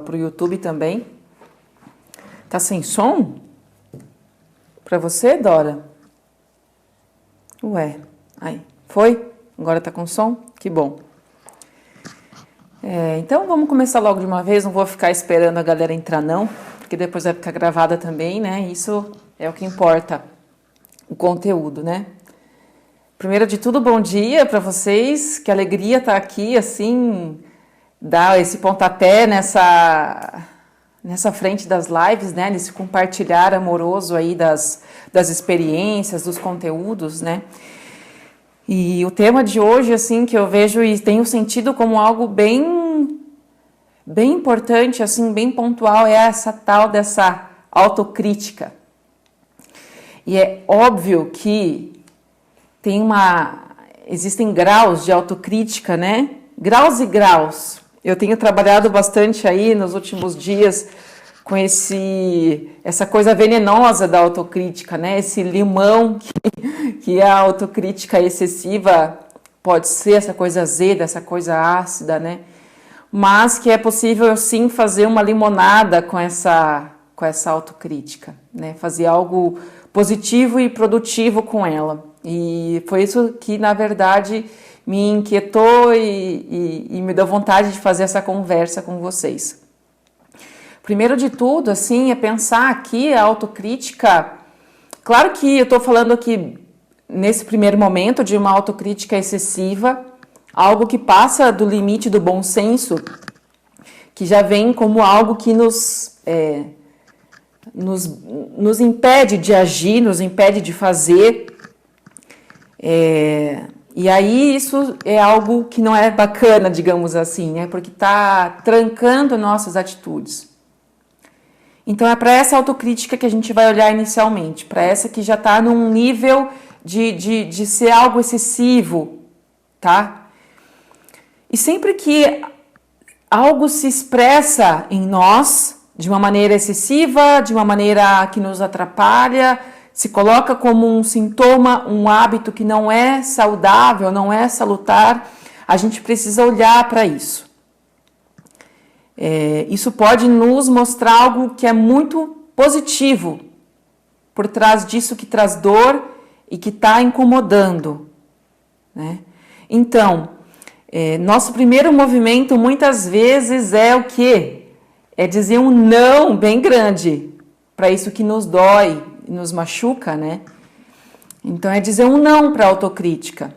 pro YouTube também. Tá sem som? Pra você, Dora? Ué, aí, foi? Agora tá com som? Que bom. Então vamos começar logo de uma vez, não vou ficar esperando a galera entrar não, porque depois vai ficar gravada também, né? Isso é o que importa, o conteúdo, né? Primeiro de tudo, bom dia para vocês, que alegria estar aqui, assim, dar esse pontapé nessa frente das lives, né? Nesse compartilhar amoroso aí das experiências, dos conteúdos, né? E o tema de hoje, assim, que eu vejo e tenho sentido como algo bem importante, assim, bem pontual, é essa tal dessa autocrítica. E é óbvio que existem graus de autocrítica, né? Graus e graus. Eu tenho trabalhado bastante aí nos últimos dias com essa coisa venenosa da autocrítica, né? Esse limão que a autocrítica excessiva pode ser, essa coisa azeda, essa coisa ácida, né? Mas que é possível, sim, fazer uma limonada com essa autocrítica, né? Fazer algo positivo e produtivo com ela. E foi isso que, na verdade, me inquietou e me deu vontade de fazer essa conversa com vocês. Primeiro de tudo, assim, é pensar aqui a autocrítica. Claro que eu estou falando aqui, nesse primeiro momento, de uma autocrítica excessiva, algo que passa do limite do bom senso, que já vem como algo que nos impede de agir, nos impede de fazer. E aí isso é algo que não é bacana, digamos assim, né? Porque está trancando nossas atitudes. Então é para essa autocrítica que a gente vai olhar inicialmente, para essa que já está num nível de ser algo excessivo, tá? E sempre que algo se expressa em nós de uma maneira excessiva, de uma maneira que nos atrapalha, se coloca como um sintoma, um hábito que não é saudável, não é salutar, a gente precisa olhar para isso. Isso pode nos mostrar algo que é muito positivo por trás disso, que traz dor e que está incomodando, né? Então, nosso primeiro movimento muitas vezes é o quê? É dizer um não bem grande para isso que nos dói, nos machuca, né? Então é dizer um não para a autocrítica.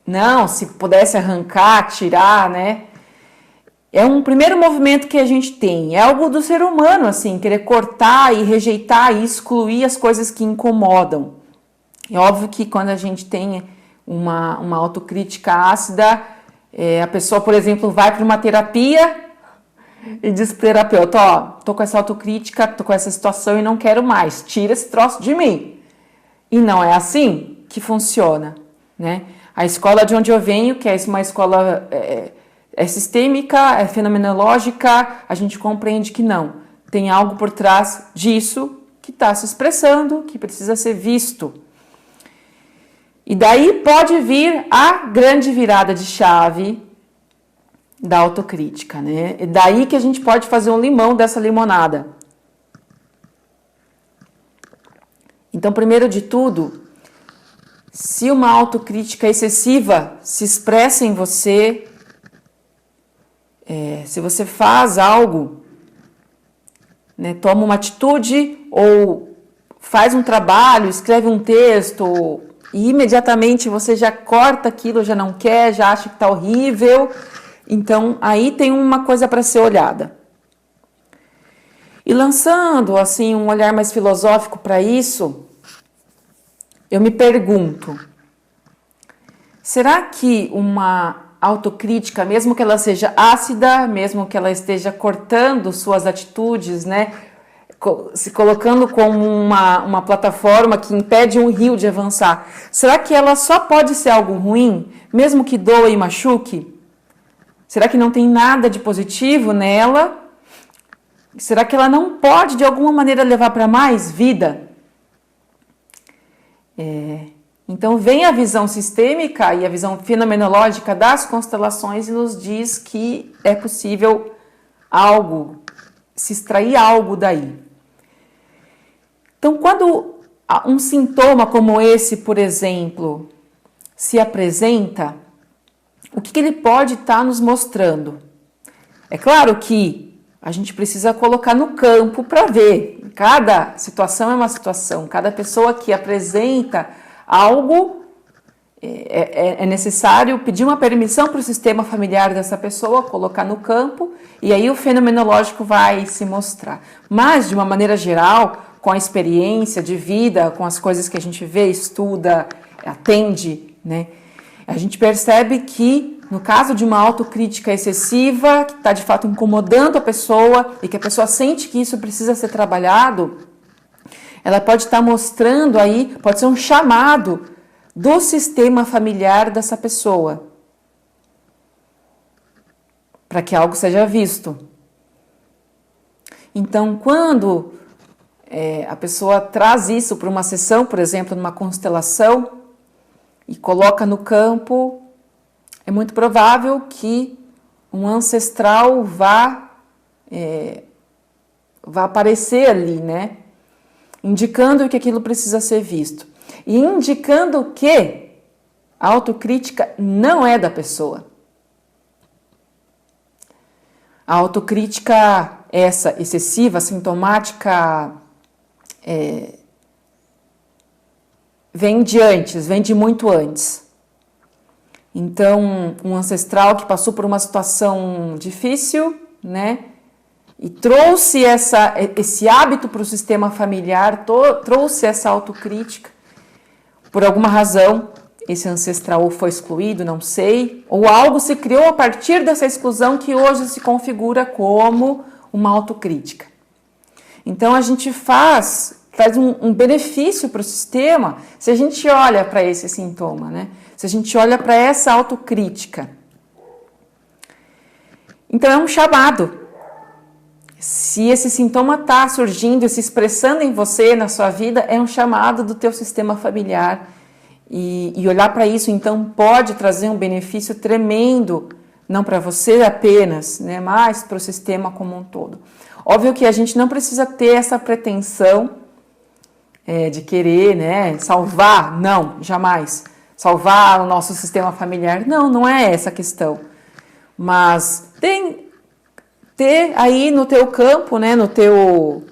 Não, se pudesse arrancar, tirar, né? É um primeiro movimento que a gente tem. É algo do ser humano, assim, querer cortar e rejeitar e excluir as coisas que incomodam. É óbvio que quando a gente tem uma autocrítica ácida, a pessoa, por exemplo, vai para uma terapia e diz pro terapeuta, ó, tô com essa autocrítica, tô com essa situação e não quero mais, tira esse troço de mim. E não é assim que funciona, né? A escola de onde eu venho, que é uma escola sistêmica, é fenomenológica, a gente compreende que não. Tem algo por trás disso que está se expressando, que precisa ser visto. E daí pode vir a grande virada de chave da autocrítica, né? É daí que a gente pode fazer um limão dessa limonada. Então, primeiro de tudo, se uma autocrítica excessiva se expressa em você, se você faz algo, né, toma uma atitude ou faz um trabalho, escreve um texto e imediatamente você já corta aquilo, já não quer, já acha que está horrível. Então, aí tem uma coisa para ser olhada. E lançando, assim, um olhar mais filosófico para isso, eu me pergunto, será que uma autocrítica, mesmo que ela seja ácida, mesmo que ela esteja cortando suas atitudes, né, se colocando como uma plataforma que impede um rio de avançar, será que ela só pode ser algo ruim, mesmo que doa e machuque? Será que não tem nada de positivo nela? Será que ela não pode, de alguma maneira, levar para mais vida? Então, vem a visão sistêmica e a visão fenomenológica das constelações e nos diz que é possível algo, se extrair algo daí. Então, quando um sintoma como esse, por exemplo, se apresenta, o que ele pode estar nos mostrando? É claro que a gente precisa colocar no campo para ver. Cada situação é uma situação, cada pessoa que apresenta algo, é necessário pedir uma permissão para o sistema familiar dessa pessoa, colocar no campo, e aí o fenomenológico vai se mostrar. Mas, de uma maneira geral, com a experiência de vida, com as coisas que a gente vê, estuda, atende, né, a gente percebe que, no caso de uma autocrítica excessiva, que está de fato incomodando a pessoa e que a pessoa sente que isso precisa ser trabalhado, ela pode estar mostrando aí, pode ser um chamado do sistema familiar dessa pessoa, para que algo seja visto. Então, quando a pessoa traz isso para uma sessão, por exemplo, numa constelação, e coloca no campo, é muito provável que um ancestral vá aparecer ali, né? Indicando que aquilo precisa ser visto. E indicando que a autocrítica não é da pessoa. A autocrítica, essa excessiva, sintomática, vem de antes, vem de muito antes. Então, um ancestral que passou por uma situação difícil, né? E trouxe esse hábito para o sistema familiar, trouxe essa autocrítica. Por alguma razão, esse ancestral foi excluído, não sei, ou algo se criou a partir dessa exclusão que hoje se configura como uma autocrítica. Então, a gente traz um benefício para o sistema se a gente olha para esse sintoma, né? Se a gente olha para essa autocrítica. Então, é um chamado. Se esse sintoma está surgindo e se expressando em você, na sua vida, é um chamado do teu sistema familiar. E olhar para isso, então, pode trazer um benefício tremendo, não para você apenas, né, mas para o sistema como um todo. Óbvio que a gente não precisa ter essa pretensão de querer, né, salvar, não, jamais. Salvar o nosso sistema familiar, não é essa a questão. Mas ter aí no teu campo, né, no teu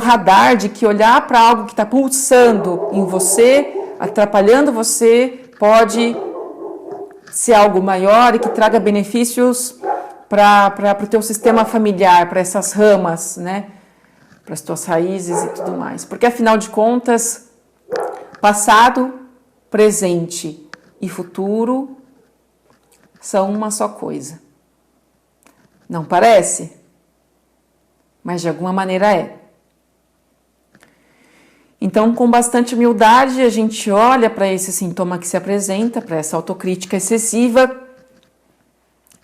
radar, de que olhar para algo que está pulsando em você, atrapalhando você, pode ser algo maior e que traga benefícios para o teu sistema familiar, para essas ramas, né, para as tuas raízes e tudo mais. Porque, afinal de contas, passado, presente e futuro são uma só coisa. Não parece? Mas de alguma maneira é. Então, com bastante humildade, a gente olha para esse sintoma que se apresenta, para essa autocrítica excessiva,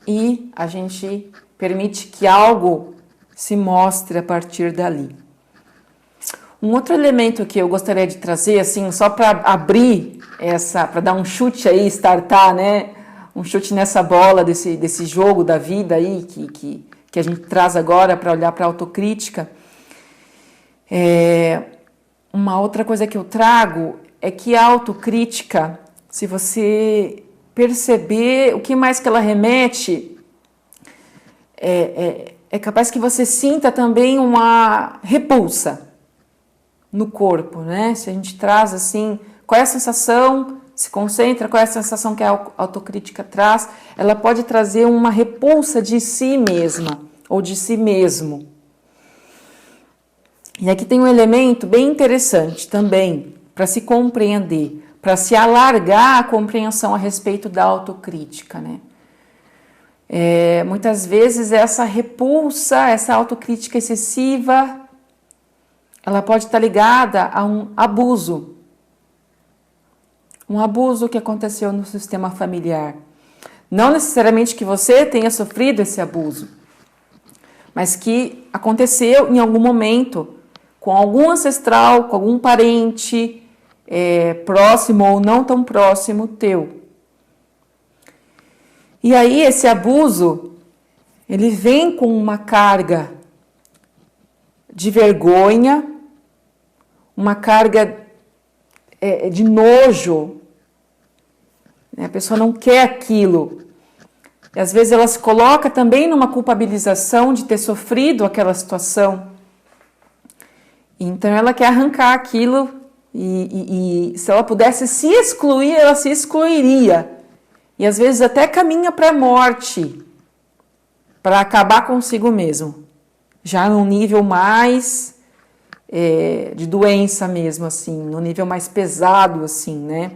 e a gente permite que algo se mostre a partir dali. Um outro elemento que eu gostaria de trazer, assim, só para abrir para dar um chute aí, startar, né? Um chute nessa bola desse jogo da vida aí que a gente traz agora para olhar para a autocrítica. Uma outra coisa que eu trago é que a autocrítica, se você perceber o que mais que ela remete, é capaz que você sinta também uma repulsa no corpo, né? Se a gente traz assim, qual é a sensação, se concentra, qual é a sensação que a autocrítica traz, ela pode trazer uma repulsa de si mesma ou de si mesmo. E aqui tem um elemento bem interessante também para se compreender, para se alargar a compreensão a respeito da autocrítica, né? Muitas vezes essa repulsa, essa autocrítica excessiva, ela pode estar ligada a um abuso que aconteceu no sistema familiar. Não necessariamente que você tenha sofrido esse abuso, mas que aconteceu em algum momento com algum ancestral, com algum parente próximo ou não tão próximo teu. E aí esse abuso, ele vem com uma carga de vergonha, uma carga de nojo. A pessoa não quer aquilo. E às vezes ela se coloca também numa culpabilização de ter sofrido aquela situação. Então ela quer arrancar aquilo e se ela pudesse se excluir, ela se excluiria. E às vezes até caminha para a morte, para acabar consigo mesmo. Já num nível mais de doença mesmo, assim, no nível mais pesado, assim, né?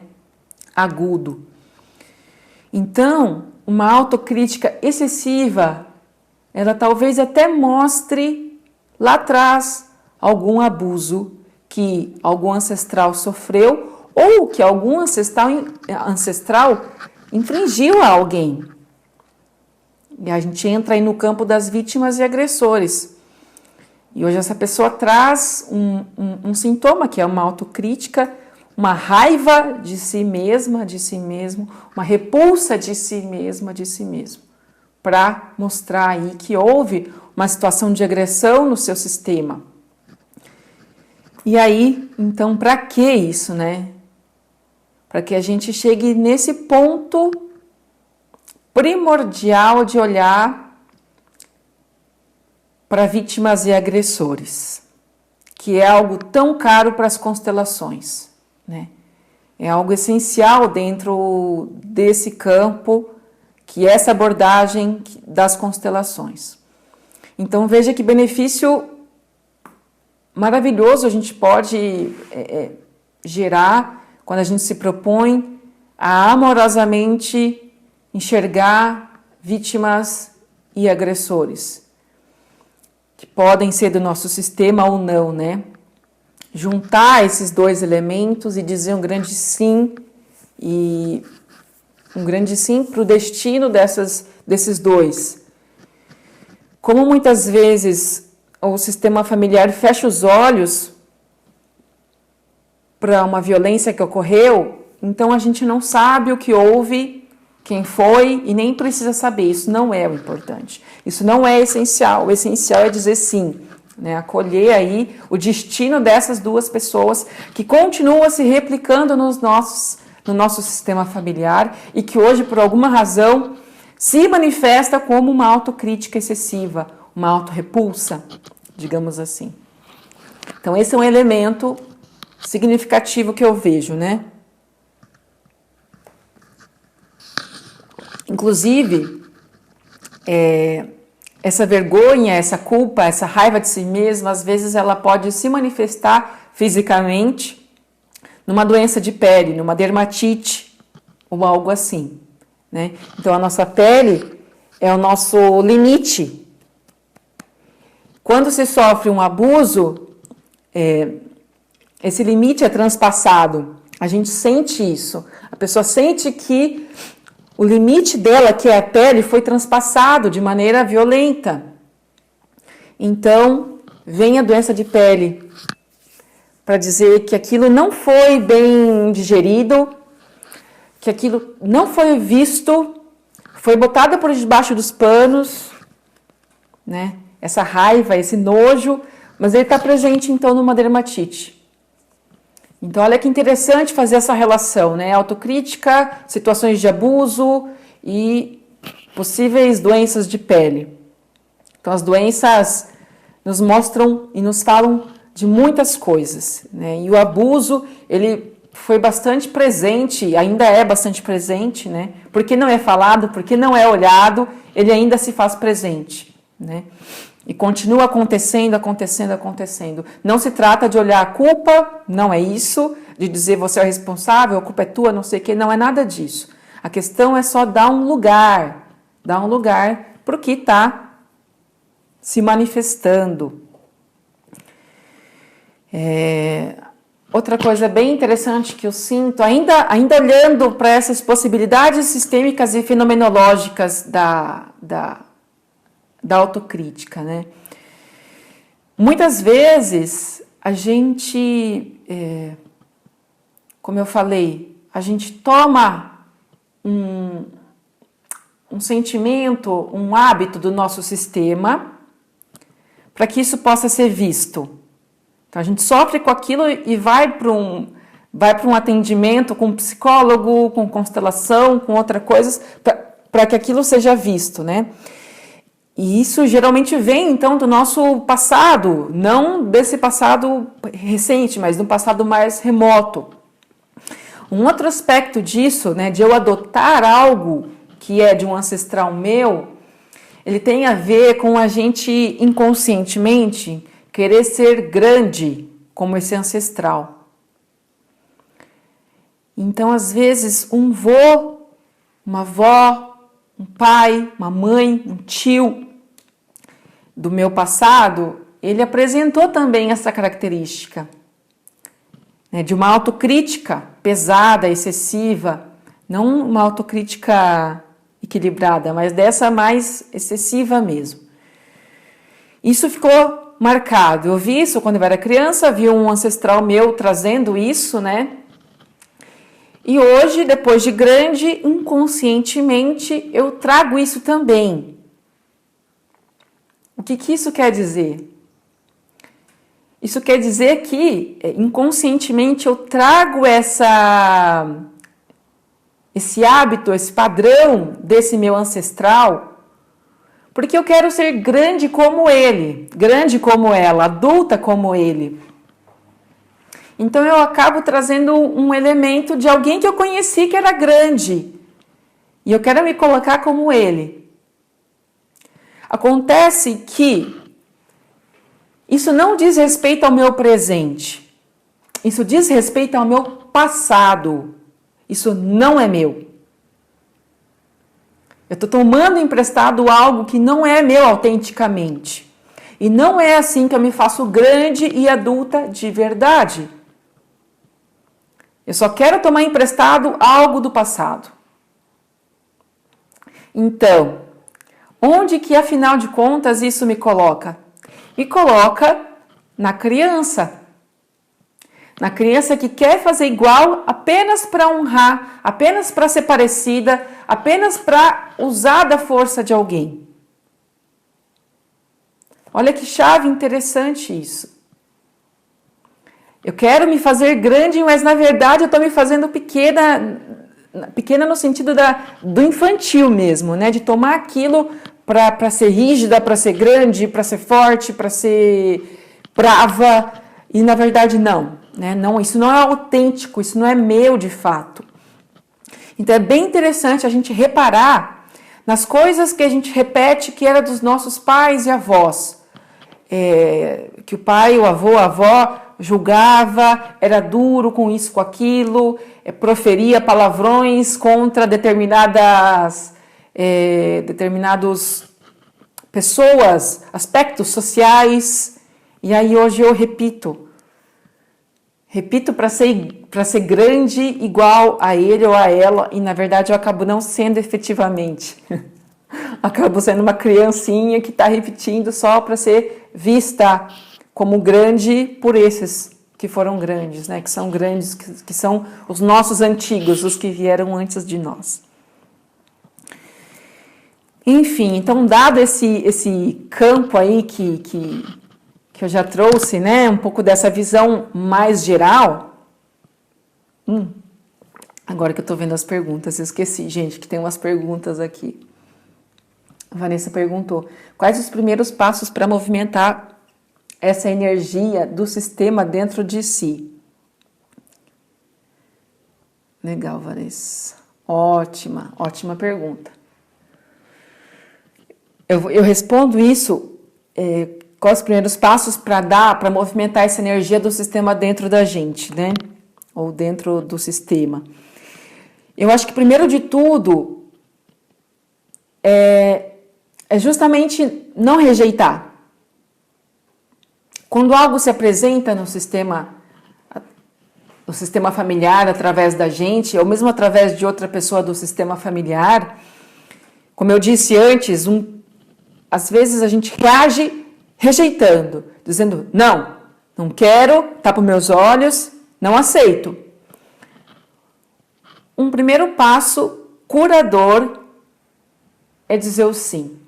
Agudo. Então, uma autocrítica excessiva, ela talvez até mostre lá atrás algum abuso que algum ancestral sofreu ou que algum ancestral infringiu a alguém. E a gente entra aí no campo das vítimas e agressores. E hoje essa pessoa traz um sintoma que é uma autocrítica, uma raiva de si mesma, de si mesmo, uma repulsa de si mesma, de si mesmo, para mostrar aí que houve uma situação de agressão no seu sistema. E aí, então, para que isso, né? Para que a gente chegue nesse ponto primordial de olhar para vítimas e agressores, que é algo tão caro para as constelações, né? É algo essencial dentro desse campo, que é essa abordagem das constelações. Então veja que benefício maravilhoso a gente pode gerar quando a gente se propõe a amorosamente enxergar vítimas e agressores, que podem ser do nosso sistema ou não, né? Juntar esses dois elementos e dizer um grande sim, e um grande sim para o destino desses dois. Como muitas vezes o sistema familiar fecha os olhos para uma violência que ocorreu, então a gente não sabe o que houve, quem foi, e nem precisa saber. Isso não é o importante. Isso não é essencial. O essencial é dizer sim, né? Acolher aí o destino dessas duas pessoas que continuam se replicando no nosso sistema familiar e que hoje, por alguma razão, se manifesta como uma autocrítica excessiva, uma autorrepulsa, digamos assim. Então, esse é um elemento significativo que eu vejo, né? Inclusive, essa vergonha, essa culpa, essa raiva de si mesma, às vezes ela pode se manifestar fisicamente numa doença de pele, numa dermatite ou algo assim, né? Então, a nossa pele é o nosso limite. Quando se sofre um abuso, esse limite é transpassado. A gente sente isso. A pessoa sente que o limite dela, que é a pele, foi transpassado de maneira violenta. Então, vem a doença de pele para dizer que aquilo não foi bem digerido, que aquilo não foi visto, foi botado por debaixo dos panos, né? Essa raiva, esse nojo, mas ele está presente então numa dermatite. Então, olha que interessante fazer essa relação, né? Autocrítica, situações de abuso e possíveis doenças de pele. Então, as doenças nos mostram e nos falam de muitas coisas, né? E o abuso, ele foi bastante presente, ainda é bastante presente, né? Porque não é falado, porque não é olhado, ele ainda se faz presente, né? E continua acontecendo. Não se trata de olhar a culpa, não é isso, de dizer você é o responsável, a culpa é tua, não sei o quê, não é nada disso. A questão é só dar um lugar para o que está se manifestando. Outra coisa bem interessante que eu sinto, ainda olhando para essas possibilidades sistêmicas e fenomenológicas da autocrítica, né? Muitas vezes a gente, como eu falei, a gente toma um sentimento, um hábito do nosso sistema para que isso possa ser visto. Então, a gente sofre com aquilo e vai para um atendimento com um psicólogo, com constelação, com outras coisas, para que aquilo seja visto, né? E isso geralmente vem, então, do nosso passado, não desse passado recente, mas do passado mais remoto. Um outro aspecto disso, né, de eu adotar algo que é de um ancestral meu, ele tem a ver com a gente inconscientemente querer ser grande como esse ancestral. Então, às vezes, um vô, uma avó, um pai, uma mãe, um tio do meu passado, ele apresentou também essa característica, né, de uma autocrítica pesada, excessiva, não uma autocrítica equilibrada, mas dessa mais excessiva mesmo. Isso ficou marcado. Eu vi isso quando eu era criança, vi um ancestral meu trazendo isso, né? E hoje, depois de grande, inconscientemente, eu trago isso também. O que isso quer dizer? Isso quer dizer que, inconscientemente, eu trago esse hábito, esse padrão desse meu ancestral, porque eu quero ser grande como ele, grande como ela, adulta como ele. Então eu acabo trazendo um elemento de alguém que eu conheci que era grande, e eu quero me colocar como ele. Acontece que isso não diz respeito ao meu presente, isso diz respeito ao meu passado. Isso não é meu. Eu estou tomando emprestado algo que não é meu autenticamente. E não é assim que eu me faço grande e adulta de verdade. Eu só quero tomar emprestado algo do passado. Então, onde que, afinal de contas, isso me coloca? Me coloca na criança. Na criança que quer fazer igual apenas para honrar, apenas para ser parecida, apenas para usar da força de alguém. Olha que chave interessante isso. Eu quero me fazer grande, mas na verdade eu estou me fazendo pequena no sentido do infantil mesmo, né? De tomar aquilo para ser rígida, para ser grande, para ser forte, para ser brava, e na verdade não. Né? Não, isso não é autêntico, isso não é meu de fato. Então é bem interessante a gente reparar nas coisas que a gente repete que era dos nossos pais e avós. Que o pai, o avô, a avó julgava, era duro com isso, com aquilo, proferia palavrões contra determinadas pessoas, aspectos sociais. E aí hoje eu repito para ser grande igual a ele ou a ela, e na verdade eu acabo não sendo efetivamente. Acabo sendo uma criancinha que está repetindo só para ser vista como grande por esses que foram grandes, né? Que são grandes, que são os nossos antigos, os que vieram antes de nós. Enfim, então dado esse campo aí que eu já trouxe, né, um pouco dessa visão mais geral. Agora que eu tô vendo as perguntas, eu esqueci, gente, que tem umas perguntas aqui. A Vanessa perguntou: quais os primeiros passos para movimentar essa energia do sistema dentro de si? Legal, Vanessa. Ótima pergunta. Eu respondo isso... Quais os primeiros passos para movimentar essa energia do sistema dentro da gente, né? Ou dentro do sistema. Eu acho que, primeiro de tudo, é justamente não rejeitar. Quando algo se apresenta no sistema familiar através da gente, ou mesmo através de outra pessoa do sistema familiar, como eu disse antes, às vezes a gente reage rejeitando, dizendo, não quero, tapa meus olhos, não aceito. Um primeiro passo curador é dizer o sim.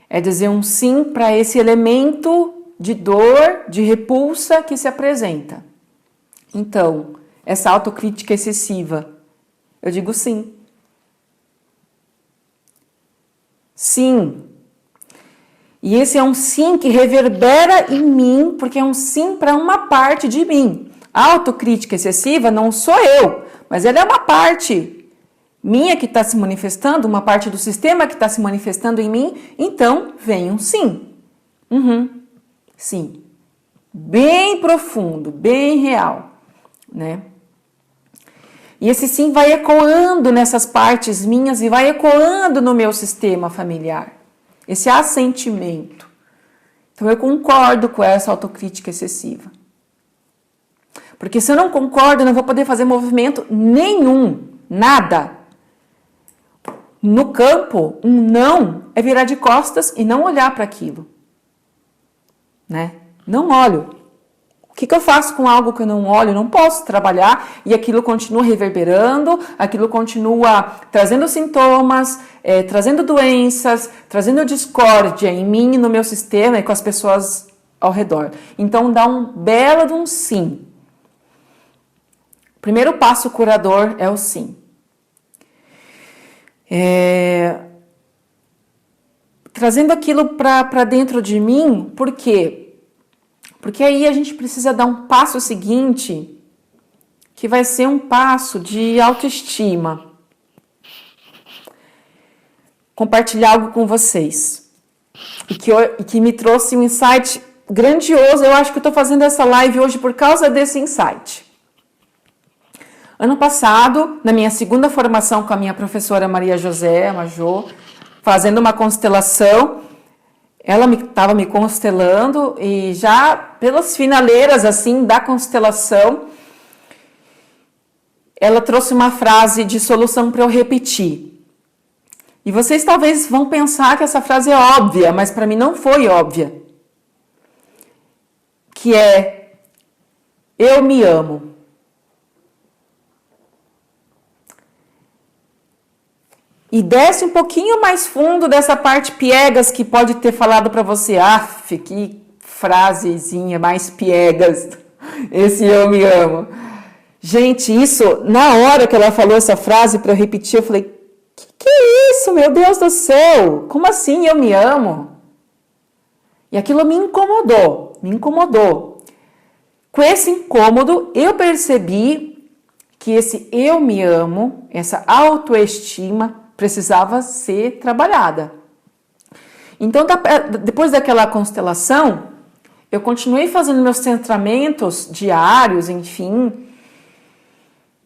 É dizer um sim para esse elemento de dor, de repulsa que se apresenta. Então, essa autocrítica excessiva, eu digo sim. Sim. E esse é um sim que reverbera em mim, porque é um sim para uma parte de mim. A autocrítica excessiva não sou eu, mas ela é uma parte minha que está se manifestando, uma parte do sistema que está se manifestando em mim, então vem um sim. Sim. Bem profundo, bem real, né? E esse sim vai ecoando nessas partes minhas e vai ecoando no meu sistema familiar. Esse assentimento. Então eu concordo com essa autocrítica excessiva. Porque se eu não concordo, eu não vou poder fazer movimento nenhum, nada. No campo, um não é virar de costas e não olhar para aquilo. Né? Não olho. O que eu faço com algo que eu não olho? Eu não posso trabalhar e aquilo continua reverberando, aquilo continua trazendo sintomas, trazendo doenças, trazendo discórdia em mim, no meu sistema e com as pessoas ao redor. Então dá um belo de um sim. O primeiro passo curador é o sim. Trazendo aquilo para dentro de mim, por quê? Porque aí a gente precisa dar um passo seguinte, que vai ser um passo de autoestima. Compartilhar algo com vocês. E que me trouxe um insight grandioso. Eu acho que eu estou fazendo essa live hoje por causa desse insight. Ano passado, na minha segunda formação com a minha professora Maria José, a Majô, fazendo uma constelação, ela estava me constelando e já pelas finaleiras assim da constelação, ela trouxe uma frase de solução para eu repetir. E vocês talvez vão pensar que essa frase é óbvia, mas para mim não foi óbvia. Que é: eu me amo. E desce um pouquinho mais fundo dessa parte piegas que pode ter falado para você. Aff, que frasezinha mais piegas. Esse eu me amo. Gente, isso, na hora que ela falou essa frase para eu repetir, eu falei: que é isso, meu Deus do céu? Como assim eu me amo? E aquilo me incomodou. Com esse incômodo, eu percebi que esse eu me amo, essa autoestima, precisava ser trabalhada. Então, depois daquela constelação, eu continuei fazendo meus centramentos diários, enfim.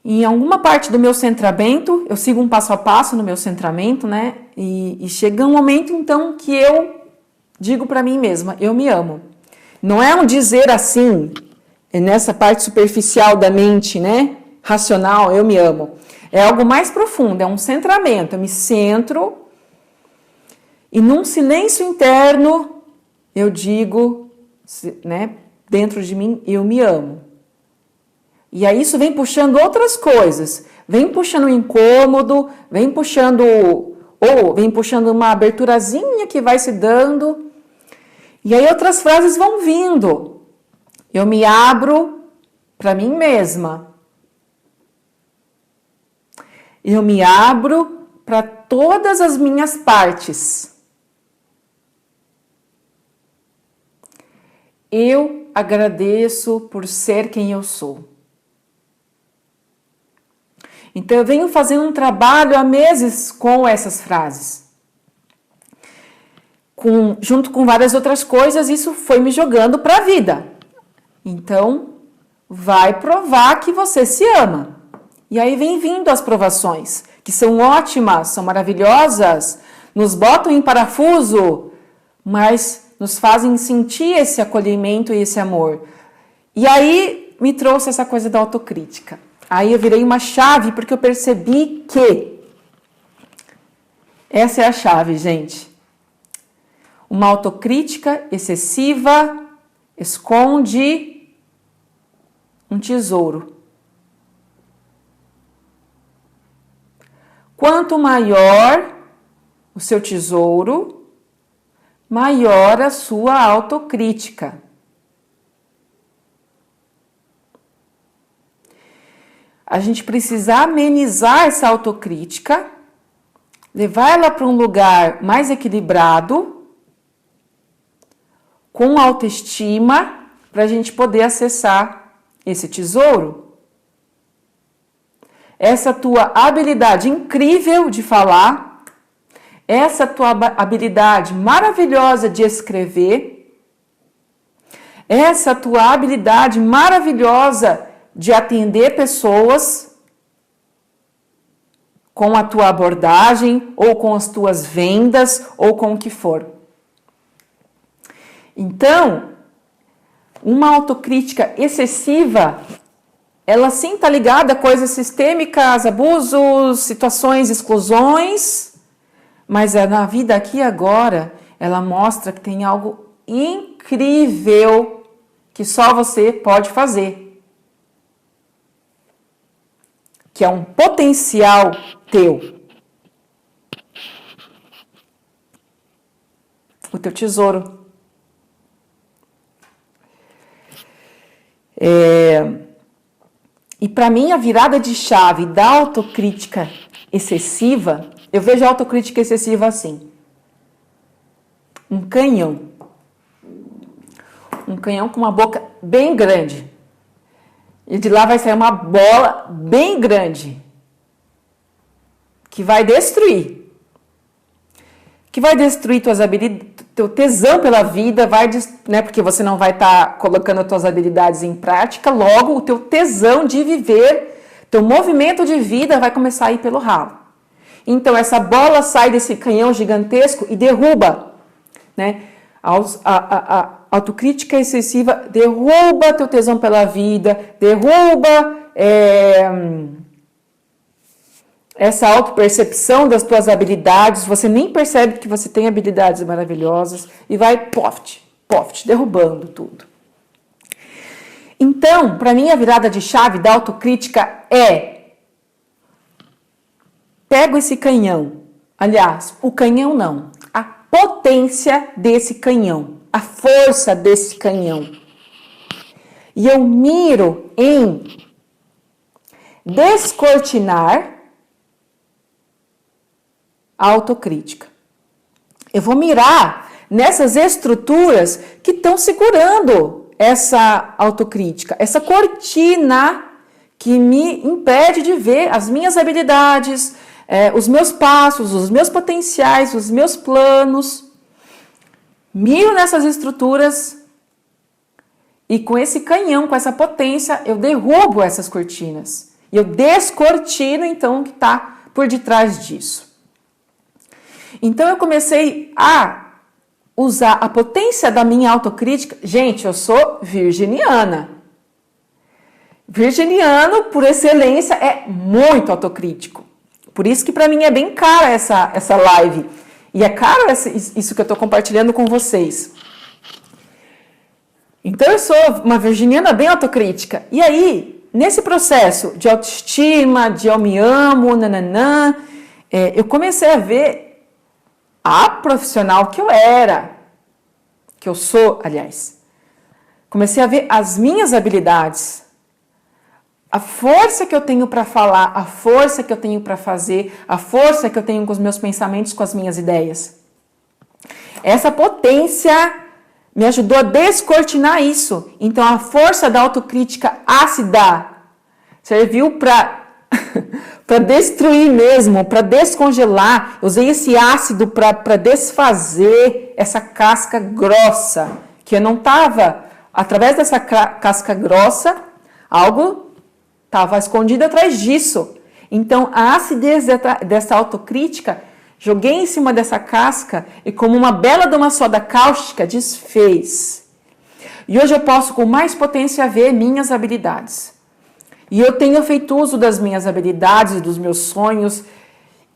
E em alguma parte do meu centramento, eu sigo um passo a passo no meu centramento, né? E chega um momento, então, que eu digo para mim mesma: eu me amo. Não é um dizer assim, nessa parte superficial da mente, né? Racional, eu me amo. É algo mais profundo, é um centramento. Eu me centro e num silêncio interno eu digo, né, dentro de mim, eu me amo. E aí isso vem puxando outras coisas. Vem puxando o incômodo, vem puxando uma aberturazinha que vai se dando. E aí outras frases vão vindo. Eu me abro para mim mesma. Eu me abro para todas as minhas partes. Eu agradeço por ser quem eu sou. Então eu venho fazendo um trabalho há meses com essas frases. Junto com várias outras coisas, isso foi me jogando para a vida. Então, vai provar que você se ama. E aí vem vindo as provações, que são ótimas, são maravilhosas, nos botam em parafuso, mas nos fazem sentir esse acolhimento e esse amor. E aí me trouxe essa coisa da autocrítica. Aí eu virei uma chave porque eu percebi que essa é a chave, gente. Uma autocrítica excessiva esconde um tesouro. Quanto maior o seu tesouro, maior a sua autocrítica. A gente precisa amenizar essa autocrítica, levar ela para um lugar mais equilibrado, com autoestima, para a gente poder acessar esse tesouro. Essa tua habilidade incrível de falar, essa tua habilidade maravilhosa de escrever, essa tua habilidade maravilhosa de atender pessoas com a tua abordagem, ou com as tuas vendas, ou com o que for. Então, uma autocrítica excessiva, ela sim está ligada a coisas sistêmicas, abusos, situações, exclusões, mas na vida aqui e agora, ela mostra que tem algo incrível que só você pode fazer. Que é um potencial teu. O teu tesouro. E para mim, a virada de chave da autocrítica excessiva, eu vejo a autocrítica excessiva assim. Um canhão. Um canhão com uma boca bem grande. E de lá vai sair uma bola bem grande. Que vai destruir. Que vai destruir tuas habilidades, teu tesão pela vida, né, porque você não vai estar colocando as tuas habilidades em prática, logo o teu tesão de viver, teu movimento de vida vai começar a ir pelo ralo. Então essa bola sai desse canhão gigantesco e derruba, né? A autocrítica excessiva derruba teu tesão pela vida, derruba essa autopercepção das tuas habilidades, você nem percebe que você tem habilidades maravilhosas e vai derrubando tudo. Então, para mim, a virada de chave da autocrítica pego esse canhão, aliás, o canhão não, a potência desse canhão, a força desse canhão. E eu miro em descortinar a autocrítica. Eu vou mirar nessas estruturas que estão segurando essa autocrítica, essa cortina que me impede de ver as minhas habilidades, os meus passos, os meus potenciais, os meus planos. Miro nessas estruturas e com esse canhão, com essa potência, eu derrubo essas cortinas. E eu descortino, então, o que está por detrás disso. Então, eu comecei a usar a potência da minha autocrítica. Gente, eu sou virginiana. Virginiano, por excelência, é muito autocrítico. Por isso que para mim é bem cara essa live. E é caro isso que eu estou compartilhando com vocês. Então, eu sou uma virginiana bem autocrítica. E aí, nesse processo de autoestima, de eu me amo, eu comecei a ver a profissional que eu era, que eu sou, aliás. Comecei a ver as minhas habilidades, a força que eu tenho para falar, a força que eu tenho para fazer, a força que eu tenho com os meus pensamentos, com as minhas ideias. Essa potência me ajudou a descortinar isso. Então, a força da autocrítica ácida serviu para destruir mesmo, para descongelar. Eu usei esse ácido para desfazer essa casca grossa, que eu não estava, através dessa casca grossa, algo estava escondido atrás disso. Então, a acidez dessa autocrítica, joguei em cima dessa casca e como uma bela de uma soda cáustica, desfez. E hoje eu posso com mais potência ver minhas habilidades. E eu tenho feito uso das minhas habilidades, dos meus sonhos.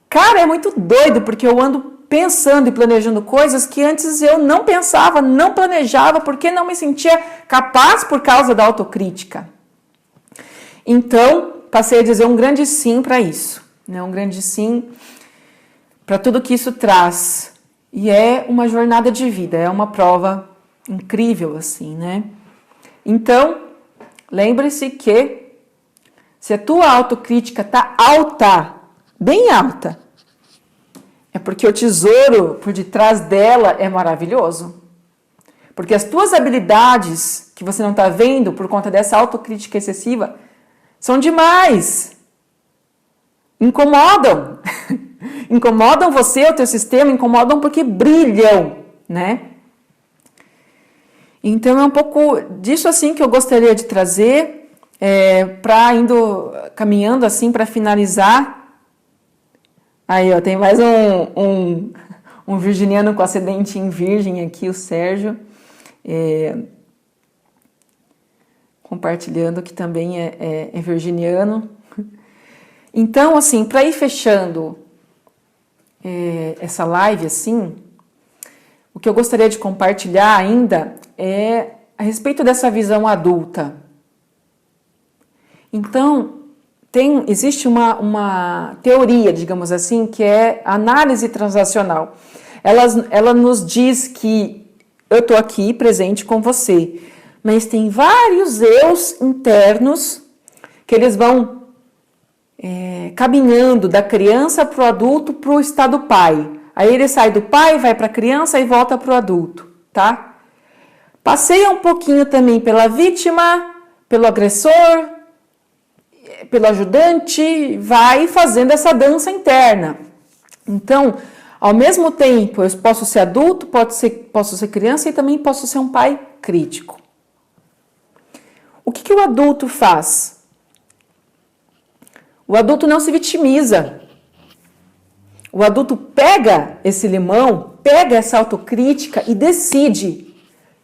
Cara, é muito doido, porque eu ando pensando e planejando coisas que antes eu não pensava, não planejava, porque não me sentia capaz por causa da autocrítica. Então, passei a dizer um grande sim para isso. né? Um grande sim para tudo que isso traz. E é uma jornada de vida, é uma prova incrível, assim, né? Então, lembre-se que se a tua autocrítica tá alta, bem alta, é porque o tesouro por detrás dela é maravilhoso. Porque as tuas habilidades que você não está vendo por conta dessa autocrítica excessiva são demais. Incomodam. Incomodam você, o teu sistema, incomodam porque brilham, né? Então é um pouco disso assim que eu gostaria de trazer, para caminhando assim para finalizar. Aí, ó, tem mais um virginiano com ascendente em Virgem aqui, o Sérgio, compartilhando que também é virginiano. Então, assim, para ir fechando essa live, assim, o que eu gostaria de compartilhar ainda é a respeito dessa visão adulta. Então, existe uma teoria, digamos assim, que é a análise transacional. Ela nos diz que eu estou aqui presente com você, mas tem vários eus internos que eles vão caminhando da criança para o adulto para o estado pai. Aí ele sai do pai, vai para a criança e volta para o adulto, tá? Passeia um pouquinho também pela vítima, pelo agressor, pelo ajudante, vai fazendo essa dança interna. Então, ao mesmo tempo, eu posso ser adulto, posso ser criança e também posso ser um pai crítico. O que o adulto faz? O adulto não se vitimiza. O adulto pega esse limão, pega essa autocrítica e decide: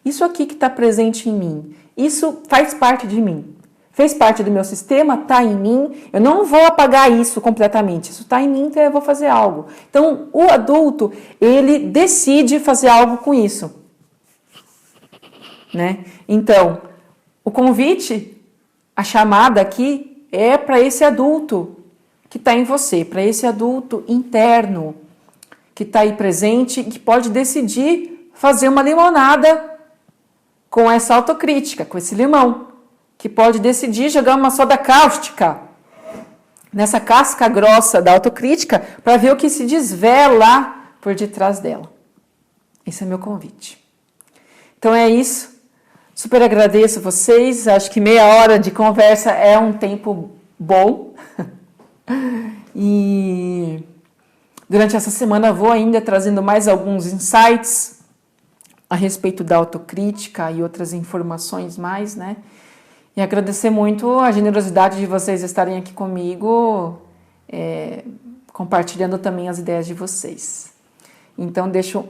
isso aqui que está presente em mim, isso faz parte de mim, fez parte do meu sistema, está em mim, eu não vou apagar isso completamente, isso está em mim, então eu vou fazer algo. Então, o adulto, ele decide fazer algo com isso, né? Então, o convite, a chamada aqui é para esse adulto que está em você, para esse adulto interno que está aí presente e que pode decidir fazer uma limonada com essa autocrítica, com esse limão, que pode decidir jogar uma soda cáustica nessa casca grossa da autocrítica para ver o que se desvela por detrás dela. Esse é meu convite. Então é isso. Super agradeço vocês. Acho que meia hora de conversa é um tempo bom. E durante essa semana vou ainda trazendo mais alguns insights a respeito da autocrítica e outras informações mais, né? E agradecer muito a generosidade de vocês estarem aqui comigo, compartilhando também as ideias de vocês. Então, deixo